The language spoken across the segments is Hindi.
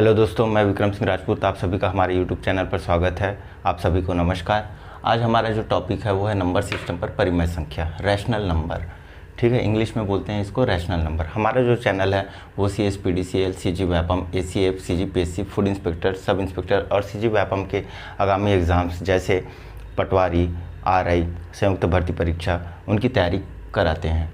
हेलो दोस्तों, मैं विक्रम सिंह राजपूत। आप सभी का हमारे यूट्यूब चैनल पर स्वागत है। आप सभी को नमस्कार। आज हमारा जो टॉपिक है वो है नंबर सिस्टम पर परिमेय संख्या, रैशनल नंबर। ठीक है, इंग्लिश में बोलते हैं इसको रैशनल नंबर। हमारा जो चैनल है वो CS, PDCL, CG Vyapam, ACF, CG PSC, food inspector, sub inspector और CG व्यापम के आगामी एग्ज़ाम्स जैसे पटवारी, RI, संयुक्त भर्ती परीक्षा, उनकी तैयारी कराते हैं।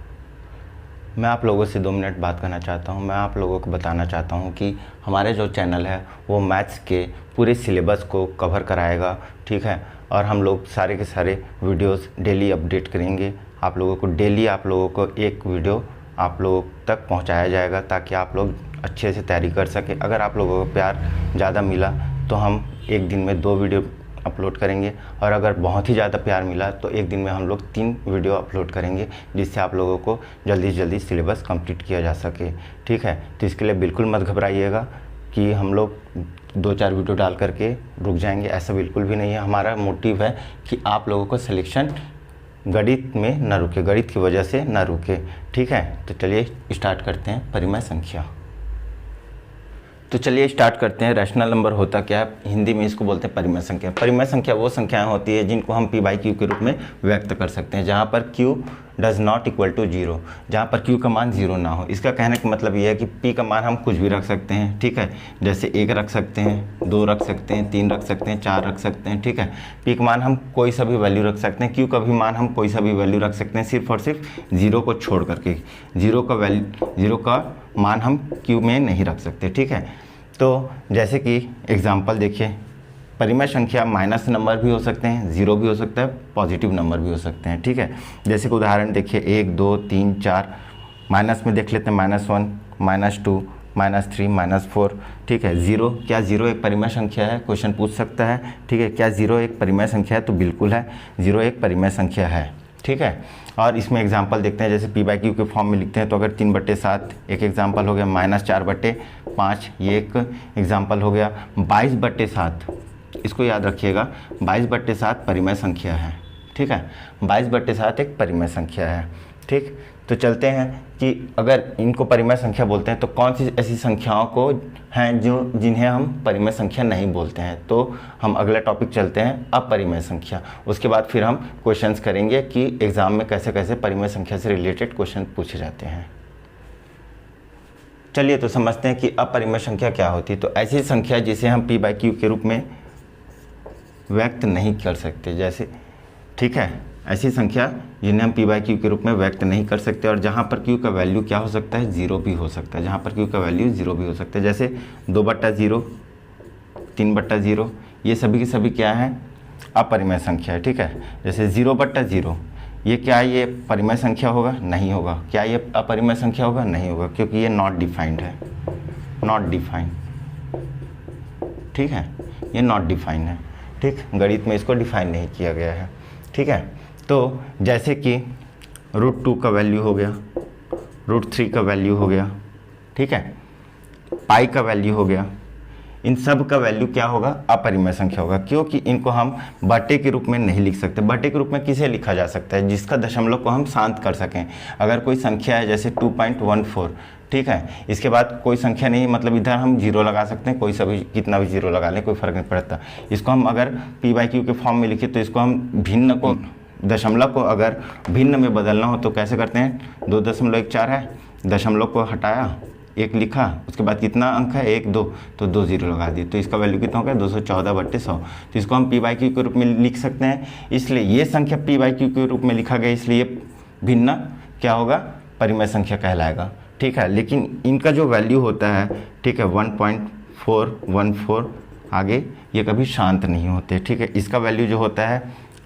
मैं आप लोगों से 2 मिनट बात करना चाहता हूं। मैं आप लोगों को बताना चाहता हूं कि हमारे जो चैनल है वो मैथ्स के पूरे सिलेबस को कवर कराएगा। ठीक है, और हम लोग सारे के सारे वीडियोस डेली अपडेट करेंगे। आप लोगों को डेली आप लोगों को एक वीडियो आप लोगों तक पहुंचाया जाएगा ताकि आप लोग अच्छे से तैयारी कर सकें। अगर आप लोगों को प्यार ज़्यादा मिला तो हम एक दिन में 2 वीडियो अपलोड करेंगे, और अगर बहुत ही ज़्यादा प्यार मिला तो एक दिन में हम लोग 3 वीडियो अपलोड करेंगे, जिससे आप लोगों को जल्दी से जल्दी सिलेबस कंप्लीट किया जा सके। ठीक है, तो इसके लिए बिल्कुल मत घबराइएगा कि हम लोग 2-4 वीडियो डाल करके रुक जाएंगे, ऐसा बिल्कुल भी नहीं है। हमारा मोटिव है कि आप लोगों को सिलेक्शन गणित में न रुके, गणित की वजह से न रुके। ठीक है, तो चलिए स्टार्ट करते हैं परिमेय संख्या। तो चलिए स्टार्ट करते हैं। रैशनल नंबर होता क्या है, हिंदी में इसको बोलते हैं परिमेय संख्या। परिमेय संख्या वो संख्याएं होती है जिनको हम P/Q के रूप में व्यक्त कर सकते हैं, जहाँ पर Q does not equal to 0, जहाँ पर Q का मान 0 ना हो। इसका कहने का मतलब ये है कि P का मान हम कुछ भी रख सकते हैं। ठीक है, जैसे 1 रख सकते हैं, 2 रख सकते हैं, 3 रख सकते हैं, 4 रख सकते हैं। ठीक है, P का मान हम कोई सा भी वैल्यू रख सकते हैं, Q का भी मान हम कोई सा भी वैल्यू रख सकते हैं, सिर्फ और सिर्फ 0 को छोड़ करके। 0 का मान हम Q में नहीं रख सकते। ठीक है, तो जैसे कि एग्जाम्पल देखिए, परिमेय संख्या माइनस नंबर भी हो सकते हैं, 0 भी हो सकता है, पॉजिटिव नंबर भी हो सकते हैं। ठीक है, जैसे कि उदाहरण देखिए 1, 2, 3, 4। माइनस में देख लेते हैं -1, -2, -3, -4। ठीक है, 0, क्या 0 एक परिमेय संख्या है? क्वेश्चन पूछ सकता है। ठीक है, क्या 0 एक परिमेय संख्या है? तो बिल्कुल है, 0 एक परिमेय संख्या है। ठीक है, और इसमें एग्जाम्पल देखते हैं। जैसे P/Q के फॉर्म में लिखते हैं तो अगर 3/7 एक एग्जाम्पल हो गया, -4/5 ये एक एग्जाम्पल हो गया, 22/7 इसको याद रखिएगा, 22/7 परिमेय संख्या है। ठीक है, 22/7 एक परिमेय संख्या है। ठीक, तो चलते हैं कि अगर इनको परिमेय संख्या बोलते हैं तो कौन सी ऐसी संख्याओं को हैं जिन्हें हम परिमेय संख्या नहीं बोलते हैं। तो हम अगला टॉपिक चलते हैं अपरिमेय संख्या। उसके बाद फिर हम क्वेश्चंस करेंगे कि एग्ज़ाम में कैसे कैसे परिमेय संख्या से रिलेटेड क्वेश्चन पूछे जाते हैं। चलिए तो समझते हैं कि अपरिमेय संख्या क्या होती है। तो ऐसी संख्या जिसे हम P/Q के रूप में व्यक्त नहीं कर सकते, जैसे ठीक है, ऐसी संख्या जिन्हें हम P/Q के रूप में व्यक्त नहीं कर सकते, और जहाँ पर Q का वैल्यू क्या हो सकता है? 0 भी हो सकता है। जहाँ पर Q का वैल्यू 0 भी हो सकता है, जैसे 2/0, 3/0, ये सभी की सभी क्या है? अपरिमेय संख्या है। ठीक है, जैसे 0/0 ये क्या है? ये परिमेय संख्या होगा? नहीं होगा। क्या ये अपरिमेय संख्या होगा? नहीं होगा, क्योंकि ये नॉट डिफाइंड है, नॉट डिफाइंड। ठीक है, ये नॉट डिफाइंड है। ठीक, गणित में इसको डिफाइन नहीं किया गया है। ठीक है, तो जैसे कि √2 का वैल्यू हो गया, √3 का वैल्यू हो गया। ठीक है, पाई का वैल्यू हो गया, इन सब का वैल्यू क्या होगा? अपरिमेय संख्या होगा, क्योंकि इनको हम बटे के रूप में नहीं लिख सकते। बटे के रूप में किसे लिखा जा सकता है? जिसका दशमलव को हम शांत कर सकें। अगर कोई संख्या है जैसे 2.14, ठीक है, इसके बाद कोई संख्या नहीं, मतलब इधर हम 0 लगा सकते हैं, कोई सा भी कितना भी 0 लगा लें, कोई फ़र्क नहीं पड़ता। इसको हम अगर P/Q के फॉर्म में लिखे तो इसको हम भिन्न को, दशमलव को अगर भिन्न में बदलना हो तो कैसे करते हैं? 2.14 है, दशमलव को हटाया, 1 लिखा, उसके बाद कितना अंक है? 1, 2, तो 2 0 लगा दिए, तो इसका वैल्यू कितना हो गया? 214/100। तो इसको हम P/Q के रूप में लिख सकते हैं। इसलिए ये संख्या P/Q के रूप में लिखा गया, इसलिए भिन्न क्या होगा? परिमेय संख्या कहलाएगा। ठीक है, लेकिन इनका जो वैल्यू होता है, ठीक है, 1.414 आगे ये कभी शांत नहीं होते। ठीक है, इसका वैल्यू जो होता है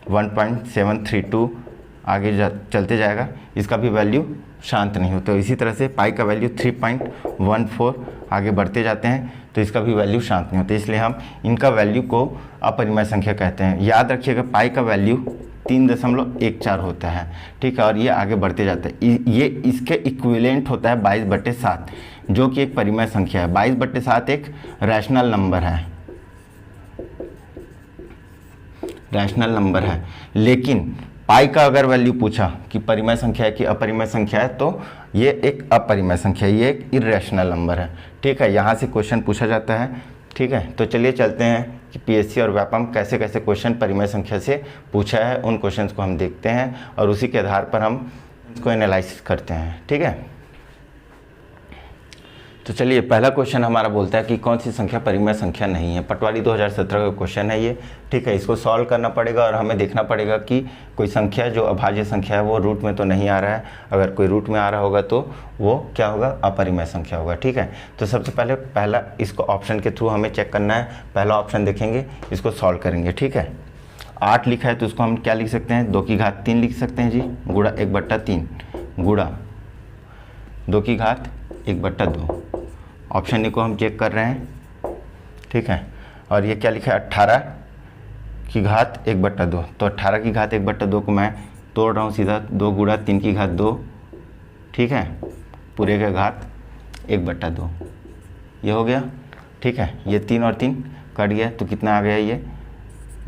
1.732 आगे चलते जाएगा, इसका भी वैल्यू शांत नहीं होता। इसी तरह से पाई का वैल्यू 3.14 आगे बढ़ते जाते हैं, तो इसका भी वैल्यू शांत नहीं होता। इसलिए हम इनका वैल्यू को अपरिमेय संख्या कहते हैं। याद रखिएगा, पाई का वैल्यू 3.14 होता है। ठीक है, और ये आगे बढ़ते जाता है। ये इसके इक्विवेलेंट होता है 22/7, जो कि एक परिमेय संख्या है। 22/7 एक रैशनल नंबर है, रैशनल नंबर है। लेकिन पाई का अगर वैल्यू पूछा कि परिमेय संख्या है कि अपरिमेय संख्या है, तो ये एक अपरिमेय संख्या है, ये एक इरेशनल नंबर है। ठीक है, यहाँ से क्वेश्चन पूछा जाता है। ठीक है, तो चलिए चलते हैं कि पीएससी और व्यापम कैसे कैसे क्वेश्चन परिमेय संख्या से पूछा है, उन क्वेश्चंस को हम देखते हैं और उसी के आधार पर हम इसको एनालाइसिस करते हैं। ठीक है, तो चलिए पहला क्वेश्चन हमारा बोलता है कि कौन सी संख्या परिमेय संख्या नहीं है। पटवारी 2017 का क्वेश्चन है ये। ठीक है, इसको सॉल्व करना पड़ेगा और हमें देखना पड़ेगा कि कोई संख्या जो अभाज्य संख्या है वो रूट में तो नहीं आ रहा है। अगर कोई रूट में आ रहा होगा तो वो क्या होगा, अपरिमेय संख्या होगा। ठीक है, तो सबसे पहला इसको ऑप्शन के थ्रू हमें चेक करना है। पहला ऑप्शन देखेंगे, इसको सॉल्व करेंगे। ठीक है, 8 लिखा है तो उसको हम क्या लिख सकते हैं, 2 की घात 3 लिख सकते हैं जी, गुणा 1/3 गुणा 2 की घात 1/2। ऑप्शन ए को हम चेक कर रहे हैं। ठीक है, और ये क्या लिखा है, 18 की घात 1/2। तो 18 की घात 1/2 को मैं तोड़ रहा हूँ सीधा, 2 गुणा 3 की घात 2। ठीक है, पूरे का घात 1/2 ये हो गया। ठीक है, ये 3 और 3 कट गया तो कितना आ गया, ये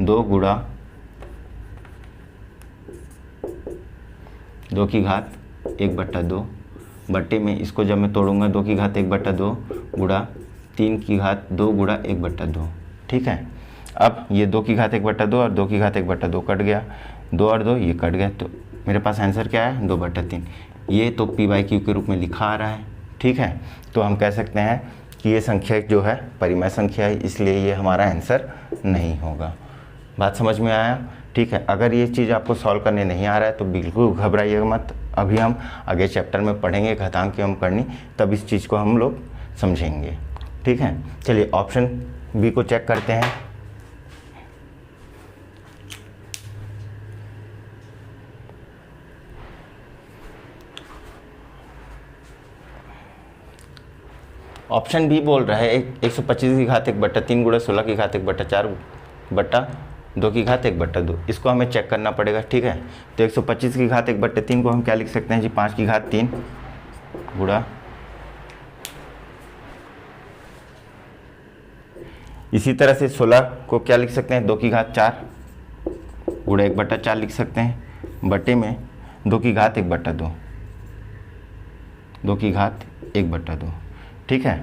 2 गुणा 2 की घात 1/2 बट्टे में इसको जब मैं तोड़ूंगा 2 की घात 1/2 गुणा 3 की घात 2 गुणा 1/2। ठीक है, अब ये 2 की घात 1/2 और 2 की घात 1/2 कट गया, 2 और 2 ये कट गया, तो मेरे पास आंसर क्या है, 2/3। ये तो p/q के रूप में लिखा आ रहा है। ठीक है, तो हम कह सकते हैं कि ये संख्या जो है परिमेय संख्या है, इसलिए ये हमारा आंसर नहीं होगा। बात समझ में आया। ठीक है, अगर ये चीज़ आपको सॉल्व करने नहीं आ रहा है तो बिल्कुल घबराइएगा मत। अभी हम आगे चैप्टर में पढ़ेंगे घातांक एवं करनी, तब इस चीज़ को हम लोग समझेंगे। ठीक है, चलिए ऑप्शन बी को चेक करते हैं। ऑप्शन बी बोल रहा है 125 की घात 1/3 गुणा 16 की घात 1/4 बट्टा 2 की घात 1/2। इसको हमें चेक करना पड़ेगा। ठीक है, तो 125 की घात 1/3 को हम क्या लिख सकते हैं जी, 5 की घात 3 गुणा, इसी तरह से 16 को क्या लिख सकते हैं, 2 की घात 4 गुणा 1/4 लिख सकते हैं, बटे में 2 की घात 1/2, 2 की घात 1/2। ठीक है,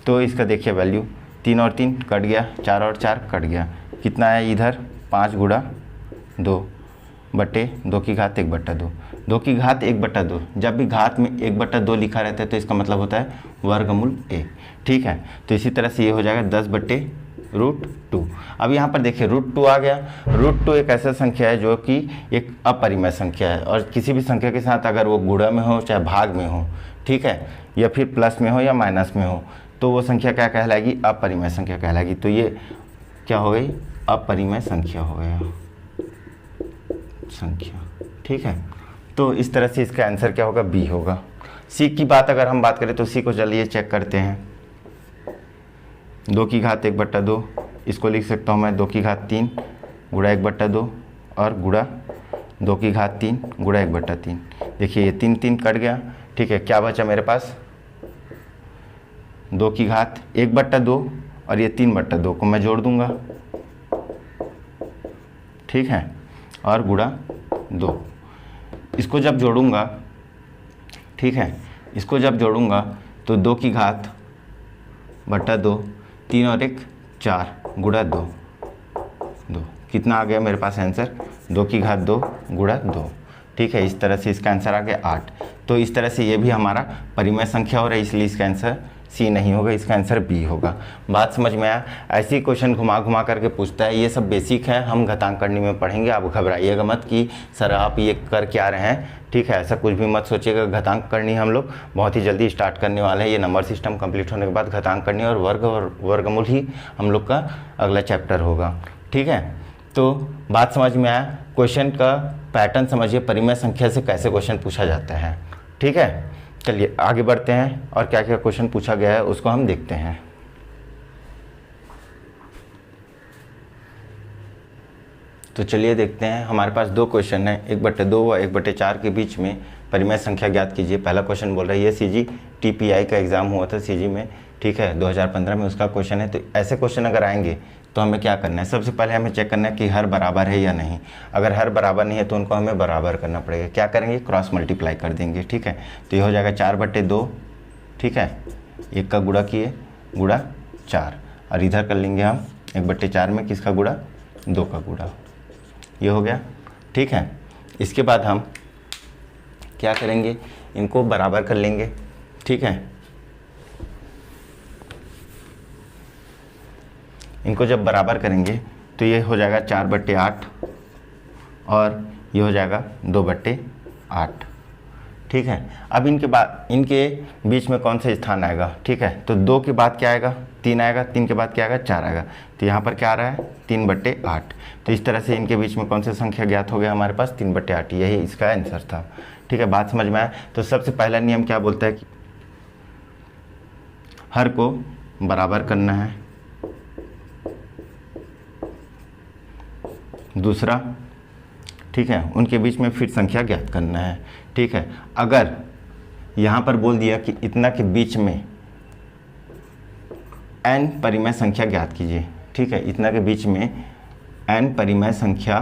तो इसका देखिए वैल्यू 3 और 3 कट गया, 4 और 4 कट गया, कितना है इधर, 5 गुणा 2 बटे 2 की घात 1/2। 2 की घात 1/2, जब भी घात में 1/2 लिखा रहता है तो इसका मतलब होता है वर्गमूल a। ठीक है, तो इसी तरह से ये हो जाएगा 10/√2। अब यहाँ पर देखिए √2 आ गया। √2 एक ऐसा संख्या है जो कि एक अपरिमेय संख्या है, और किसी भी संख्या के साथ अगर वो गुणा में हो चाहे भाग में हो, ठीक है, या फिर प्लस में हो या माइनस में हो, तो वो संख्या क्या कहलाएगी, अपरिमेय संख्या कहलाएगी। तो ये क्या हो गई, अपरिमेय संख्या हो गया संख्या। ठीक है, तो इस तरह से इसका आंसर क्या होगा, बी होगा। सी की बात अगर हम बात करें तो सी को चलिए चेक करते हैं। 2 की घात 1/2, इसको लिख सकता हूँ मैं 2 की घात 3 गुणा 1/2 और गुणा 2 की घात 3 गुणा 1/3। देखिए ये 3 3 कट गया। ठीक है, क्या बचा मेरे पास, 2 की घात 1/2 और ये 3/2 को मैं जोड़ दूंगा। ठीक है, और गुणा 2, इसको जब जोड़ूंगा, ठीक है, इसको जब जोड़ूंगा तो 2 की घात बटा 2, 3 और 1 4 गुणा 2, कितना आ गया मेरे पास आंसर, 2 की घात 2 गुणा 2। ठीक है, इस तरह से इसका आंसर आ गया 8। तो इस तरह से ये भी हमारा परिमेय संख्या हो रहा है, इसलिए इसका आंसर सी नहीं होगा, इसका आंसर बी होगा। बात समझ में आया। ऐसे ही क्वेश्चन घुमा घुमा करके पूछता है, ये सब बेसिक है, हम घातांक करनी में पढ़ेंगे। आप घबराइएगा मत कि सर आप ये कर क्या रहे हैं। ठीक है, ऐसा कुछ भी मत सोचिएगा। घातांक करनी हम लोग बहुत ही जल्दी स्टार्ट करने वाले हैं। ये नंबर सिस्टम कंप्लीट होने के बाद घातांक करनी और वर्गमूल ही हम लोग का अगला चैप्टर होगा। ठीक है, तो बात समझ में आया। क्वेश्चन का पैटर्न समझिए, परिमेय संख्या से कैसे क्वेश्चन पूछा जाता है। ठीक है, चलिए आगे बढ़ते हैं और क्या क्या क्वेश्चन पूछा गया है उसको हम देखते हैं। तो चलिए देखते हैं, हमारे पास 2 क्वेश्चन हैं, 1/2 व 1/4 के बीच में परिमेय संख्या ज्ञात कीजिए। पहला क्वेश्चन बोल रहा है, ये सीजी टीपीआई का एग्ज़ाम हुआ था सीजी में, ठीक है, 2015 में उसका क्वेश्चन है। तो ऐसे क्वेश्चन अगर आएंगे तो हमें क्या करना है, सबसे पहले हमें चेक करना है कि हर बराबर है या नहीं। अगर हर बराबर नहीं है तो उनको हमें बराबर करना पड़ेगा। क्या करेंगे, क्रॉस मल्टीप्लाई कर देंगे, ठीक है। तो ये हो जाएगा 4/2, ठीक है, 1 का गुणा किए, गुणा 4, और इधर कर लेंगे हम 1/4 में किसका गुणा, 2 का गुणा। ये हो गया, ठीक है। इसके बाद हम क्या करेंगे, इनको बराबर कर लेंगे, ठीक है। इनको जब बराबर करेंगे तो ये हो जाएगा 4/8 और ये हो जाएगा 2/8, ठीक है। अब इनके बीच में कौन सा स्थान आएगा, ठीक है। तो 2 के बाद क्या आएगा, 3 आएगा, 3 के बाद क्या आएगा, 4 आएगा। तो यहाँ पर क्या आ रहा है, 3/8। तो इस तरह से इनके बीच में कौन सा संख्या ज्ञात हो गया हमारे पास, 3/8। यही इसका आंसर था, ठीक है। बात समझ में आया। तो सबसे पहला नियम क्या बोलता है कि हर को बराबर करना है। दूसरा, ठीक है, उनके बीच में फिर संख्या ज्ञात करना है, ठीक है। अगर यहाँ पर बोल दिया कि इतना के बीच में n परिमेय संख्या ज्ञात कीजिए, ठीक है, इतना के बीच में n परिमेय संख्या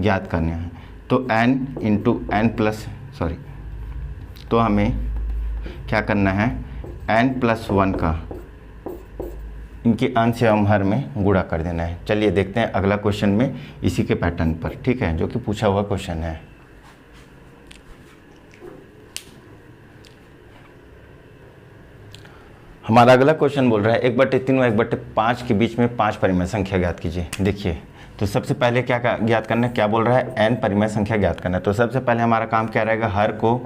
ज्ञात करना है, तो n इंटू n प्लस तो हमें क्या करना है, n+1 का इनके अंश एवं हर में गुणा कर देना है। चलिए देखते हैं अगला क्वेश्चन में इसी के पैटर्न पर, ठीक है, जो कि पूछा हुआ क्वेश्चन है। हमारा अगला क्वेश्चन बोल रहा है 1/3 और 1/5 के बीच में 5 परिमेय संख्या ज्ञात कीजिए। देखिए, तो सबसे पहले क्या ज्ञात करना है, क्या बोल रहा है, n परिमेय संख्या ज्ञात करना है। तो सबसे पहले हमारा काम क्या रहेगा, हर को,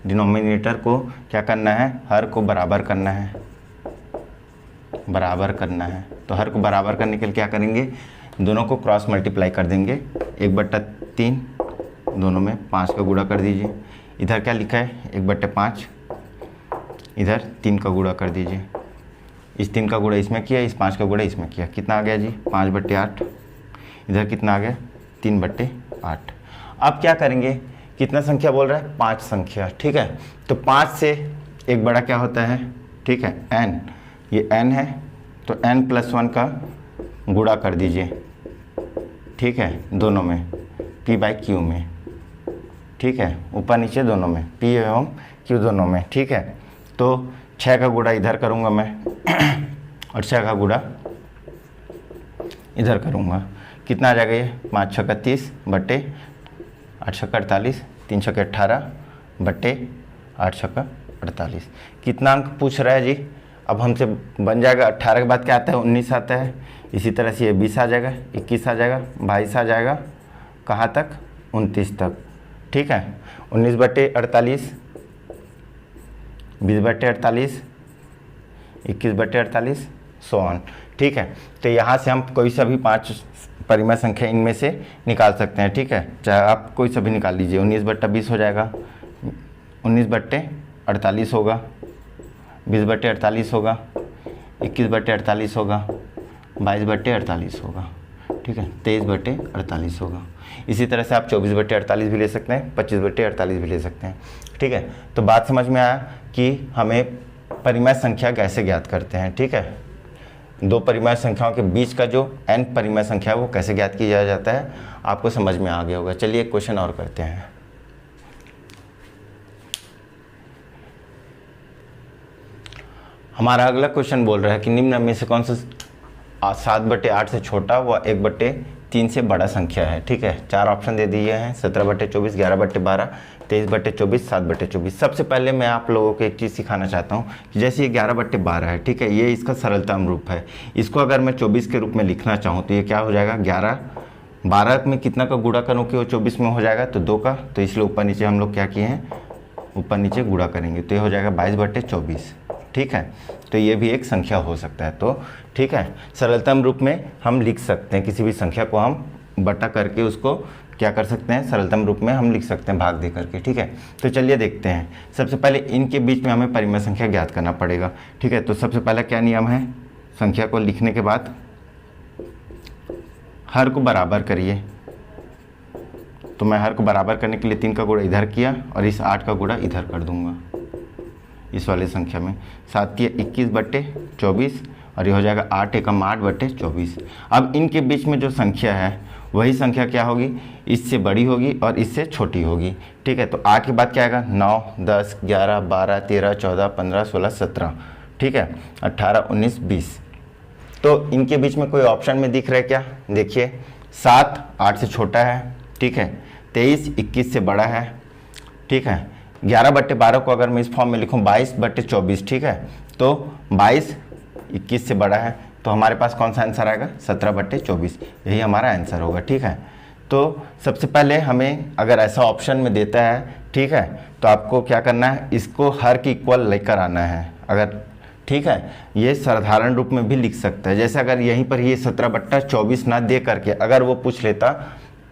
डिनोमिनेटर को क्या करना है, हर को बराबर करना है, बराबर करना है। तो हर को बराबर करने के लिए क्या करेंगे, दोनों को क्रॉस मल्टीप्लाई कर देंगे। 1/3 दोनों में 5 का गुणा कर दीजिए। इधर क्या लिखा है, 1/5, इधर 3 का गुणा कर दीजिए। इस 3 का गुणा इसमें किया, इस 5 का गुणा इसमें किया, कितना आ गया जी, 5/8। इधर कितना आ गया, 3/8। अब क्या करेंगे, कितना संख्या बोल रहा है, 5 संख्या, ठीक है। तो 5 से एक बड़ा क्या होता है, ठीक है, n, ये n है, तो n+1 का गुणा कर दीजिए, ठीक है, दोनों में, p/q में, ठीक है, ऊपर नीचे दोनों में, p एवं q दोनों में, ठीक है। तो 6 का गुणा इधर करूँगा मैं और 6 का गुणा इधर करूँगा। कितना आ जाएगा ये, 5 छक्का 30 बटे 8 छक्का 48, 3 छक्के 18 बटे 8 छक्का 48। कितना अंक पूछ रहा है जी, अब हमसे बन जाएगा 18 के बाद क्या आता है, 19 आता है। इसी तरह से ये 20 आ जाएगा, 21 आ जाएगा, 22 आ जाएगा, कहाँ तक, 29 तक, ठीक है। 19/48, 20/48, 21/48, सो ऑन, ठीक है। तो यहाँ से हम कोई सा भी 5 परिमेय संख्या इनमें से निकाल सकते हैं, ठीक है, चाहे आप कोई सा भी निकाल लीजिए। 19/20 हो जाएगा, 19/48 होगा, 20/48 होगा, 21/48 होगा, 22/48 होगा, ठीक है, 23/48 होगा। इसी तरह से आप 24/48 भी ले सकते हैं, 25/48 भी ले सकते हैं, ठीक है। तो बात समझ में आया कि हमें परिमेय संख्या कैसे ज्ञात करते हैं, ठीक है। दो परिमेय संख्याओं के बीच का जो n परिमेय संख्या है वो कैसे ज्ञात किया जाता है, आपको समझ में आ गया होगा। चलिए एक क्वेश्चन और करते हैं। हमारा अगला क्वेश्चन बोल रहा है कि निम्न में से कौन सा 7/8 से छोटा व 1/3 से बड़ा संख्या है, ठीक है। 4 ऑप्शन दे दिए हैं, 17/24, 11/12, 23/24, 7/24। सबसे पहले मैं आप लोगों को एक चीज़ सिखाना चाहता हूँ कि जैसे ये 11/12 है, ठीक है, ये इसका सरलतम रूप है। इसको अगर मैं 24 के रूप में लिखना चाहूँ तो ये क्या हो जाएगा, 12 में कितना का गुणा करूँ कि वो 24 में हो जाएगा, तो 2 का, तो इसलिए ऊपर नीचे हम लोग क्या किए हैं, ऊपर नीचे गुणा करेंगे, तो ये हो जाएगा 22/24, ठीक है। तो ये भी एक संख्या हो सकता है, तो ठीक है, सरलतम रूप में हम लिख सकते हैं, किसी भी संख्या को हम बटा करके उसको क्या कर सकते हैं, सरलतम रूप में हम लिख सकते हैं भाग दे करके, ठीक है। तो चलिए देखते हैं। सबसे पहले इनके बीच में हमें परिमेय संख्या ज्ञात करना पड़ेगा, ठीक है। तो सबसे पहला क्या नियम है, संख्या को लिखने के बाद हर को बराबर करिए, तो मैं हर को बराबर करने के लिए 3 का गुणा इधर किया और इस 8 का गुणा इधर कर दूंगा इस वाले संख्या में। 7 की 21/24 और ये हो जाएगा 8 एकम 8/24। अब इनके बीच में जो संख्या है वही संख्या क्या होगी, इससे बड़ी होगी और इससे छोटी होगी। ठीक है, तो 8 के बाद क्या आएगा, 9, 10, 11, 12, 13, 14, 15, 16, 17, ठीक है, 18, 19, 20। तो इनके बीच में कोई ऑप्शन में दिख रहा है क्या, देखिए 7 8 से छोटा है, ठीक है, 23 21 से बड़ा है, ठीक है, 11/12 को अगर मैं इस फॉर्म में लिखूं 22/24, ठीक है, तो 22 21 से बड़ा है, तो हमारे पास कौन सा आंसर आएगा, 17/24, यही हमारा आंसर होगा। ठीक है, तो सबसे पहले हमें अगर ऐसा ऑप्शन में देता है, ठीक है, तो आपको क्या करना है, इसको हर के इक्वल लेकर आना है। अगर ठीक है, ये साधारण रूप में भी लिख सकता है, जैसे अगर यहीं पर ये 17/24 ना दे करके अगर वो पूछ लेता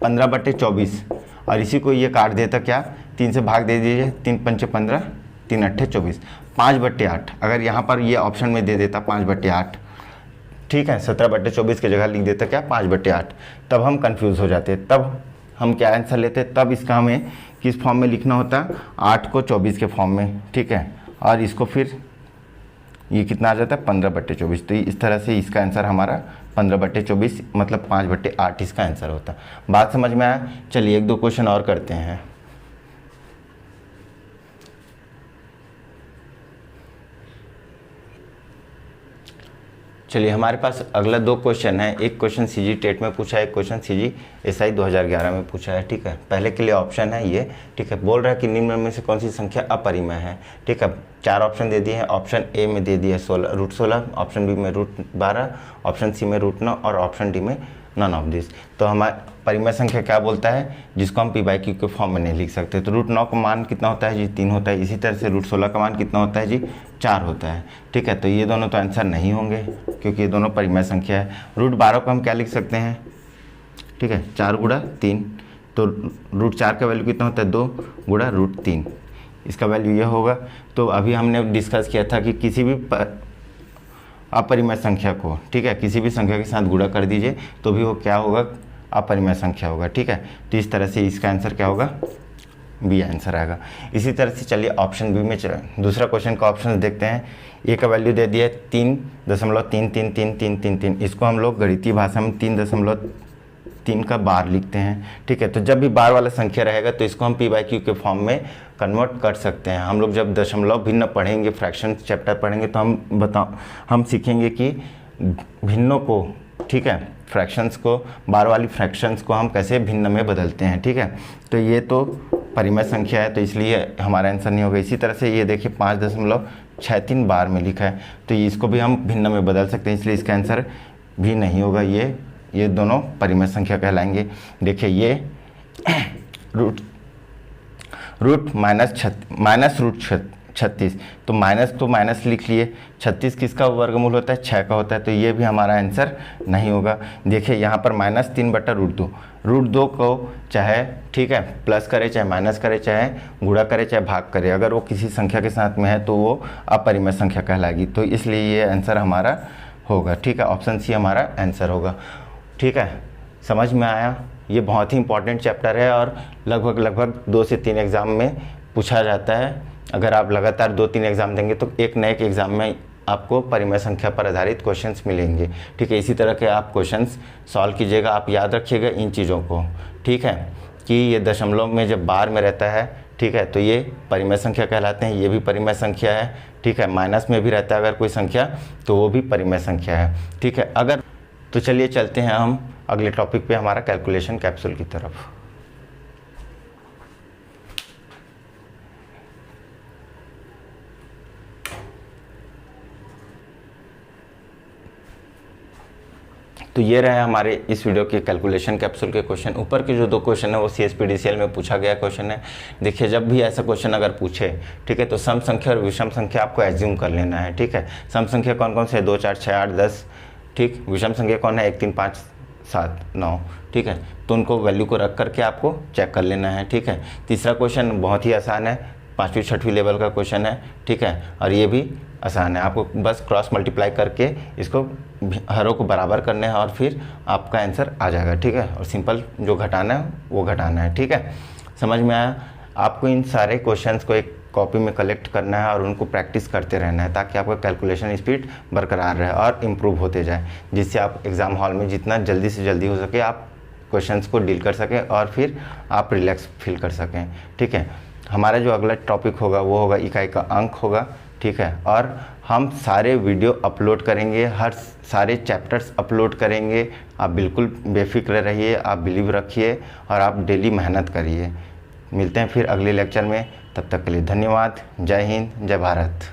15/24 और इसी को ये काट देता, क्या 3 से भाग दे दीजिए, 3 पंचे 15, 3 अट्ठे 24, 5/8 अगर यहाँ पर ये ऑप्शन में दे देता 5/8, ठीक है, 17/24 की जगह लिख देता क्या 5/8, तब हम कंफ्यूज हो जाते, तब हम क्या आंसर लेते, तब इसका हमें किस फॉर्म में लिखना होता, 8 को 24 के फॉर्म में, ठीक है, और इसको फिर ये कितना आ जाता है 15/24। तो इस तरह से इसका आंसर हमारा 15/24 मतलब 5/8 इसका आंसर होता। बात समझ में आया। चलिए 1-2 क्वेश्चन और करते हैं। चलिए हमारे पास अगला 2 क्वेश्चन है। एक क्वेश्चन सीजी टेट में पूछा है, एक क्वेश्चन सीजी एसआई 2011 में पूछा है। ठीक है, पहले के लिए ऑप्शन है ये, ठीक है, बोल रहा है कि निम्न में से कौन सी संख्या अपरिमेय है। ठीक है, 4 ऑप्शन दे दिए हैं। ऑप्शन ए में दे दिया है √16, ऑप्शन बी में √12, ऑप्शन सी में √9 और ऑप्शन डी में नन ऑफ दिस। तो हमारा परिमेय संख्या क्या बोलता है, जिसको हम p/q के फॉर्म में नहीं लिख सकते। तो √9 का मान कितना होता है जी, 3 होता है। इसी तरह से √16 का मान कितना होता है जी, 4 होता है। ठीक है, तो ये दोनों तो आंसर नहीं होंगे क्योंकि ये दोनों परिमेय संख्या है। √12 को हम क्या लिख सकते हैं, ठीक है, 4 गुणा 3, तो √4 का वैल्यू कितना होता है, 2 गुणा √3, इसका वैल्यू ये होगा। तो अभी हमने डिस्कस किया था कि किसी भी अपरिमेय संख्या को, ठीक है, किसी भी संख्या के साथ गुणा कर दीजिए तो भी वो क्या होगा, अपरिमेय संख्या होगा। ठीक है, तो इस तरह से इसका आंसर क्या होगा, बी आंसर आएगा। इसी तरह से चलिए ऑप्शन बी में दूसरा क्वेश्चन का ऑप्शन देखते हैं। ए का वैल्यू दे दिया है 3.3333333, इसको हम लोग गणितीय भाषा में 3.3 का बार लिखते हैं। ठीक है, तो जब भी बार वाला संख्या रहेगा तो इसको हम p/q के फॉर्म में कन्वर्ट कर सकते हैं। हम लोग जब दशमलव भिन्न पढ़ेंगे, फ्रैक्शन चैप्टर पढ़ेंगे, तो हम सीखेंगे कि भिन्नों को, ठीक है, फ्रैक्शंस को, बार वाली फ्रैक्शंस को हम कैसे भिन्न में बदलते हैं। ठीक है, तो ये तो परिमेय संख्या है तो इसलिए हमारा आंसर नहीं होगा। इसी तरह से ये देखिए 5.63 बार में लिखा है, तो इसको भी हम भिन्न में बदल सकते हैं, इसलिए इसका आंसर भी नहीं होगा। ये दोनों परिमेय संख्या कहलाएंगे। देखिए ये -√36, तो माइनस तो माइनस लिख लिए, 36 किसका वर्गमूल होता है, 6 का होता है, तो ये भी हमारा आंसर नहीं होगा। देखिए यहाँ पर -3/√2, √2 को चाहे, ठीक है, प्लस करे चाहे माइनस करे, चाहे गुणा करे चाहे भाग करे, अगर वो किसी संख्या के साथ में है तो वो अपरिमेय संख्या कहलाएगी। तो इसलिए ये आंसर हमारा होगा। ठीक है, ऑप्शन सी हमारा आंसर होगा। ठीक है, समझ में आया। ये बहुत ही इंपॉर्टेंट चैप्टर है और लगभग 2 से 3 एग्ज़ाम में पूछा जाता है। अगर आप लगातार 2-3 एग्ज़ाम देंगे तो एक न एक एग्ज़ाम में आपको परिमेय संख्या पर आधारित क्वेश्चंस मिलेंगे। ठीक है, इसी तरह के आप क्वेश्चंस सॉल्व कीजिएगा। आप याद रखिएगा इन चीज़ों को, ठीक है, कि ये दशमलव में जब बार में रहता है, ठीक है, तो ये परिमेय संख्या कहलाते हैं। ये भी परिमेय संख्या है। ठीक है, माइनस में भी रहता है अगर कोई संख्या तो वो भी परिमेय संख्या है। ठीक है, अगर तो चलिए चलते हैं हम अगले टॉपिक पे, हमारा कैलकुलेशन कैप्सूल की तरफ। तो ये रहे हमारे इस वीडियो के कैलकुलेशन कैप्सूल के क्वेश्चन। ऊपर के जो 2 क्वेश्चन है वो CSPDCL में पूछा गया क्वेश्चन है। देखिए जब भी ऐसा क्वेश्चन अगर पूछे, ठीक है, तो सम संख्या और विषम संख्या आपको एज्यूम कर लेना है। ठीक है, सम संख्या कौन कौन से है, 2 4 6 8 10, ठीक, विषम संख्या कौन है 1 3 5 7 9, ठीक है, तो उनको वैल्यू को रख करके आपको चेक कर लेना है। ठीक है, तीसरा क्वेश्चन बहुत ही आसान है, 5वीं 6वीं लेवल का क्वेश्चन है, ठीक है। और ये भी आसान है, आपको बस क्रॉस मल्टीप्लाई करके इसको हरों को बराबर करने हैं और फिर आपका आंसर आ जाएगा, ठीक है। और सिंपल जो घटाना है वो घटाना है, ठीक है। समझ में आया? आपको इन सारे क्वेश्चंस को एक कॉपी में कलेक्ट करना है और उनको प्रैक्टिस करते रहना है ताकि आपका कैलकुलेशन स्पीड बरकरार रहे और इम्प्रूव होते जाए, जिससे आप एग्ज़ाम हॉल में जितना जल्दी से जल्दी हो सके आप क्वेश्चंस को डील कर सकें और फिर आप रिलैक्स फील कर सकें, ठीक है। हमारा जो अगला टॉपिक होगा वो होगा इकाई का अंक होगा, ठीक है। और हम सारे वीडियो अपलोड करेंगे, हर सारे चैप्टर्स अपलोड करेंगे। आप बिल्कुल बेफिक्र रहिए, आप बिलीव रखिए और आप डेली मेहनत करिए। मिलते हैं फिर अगले लेक्चर में, तब तक के लिए धन्यवाद। जय हिंद, जय भारत।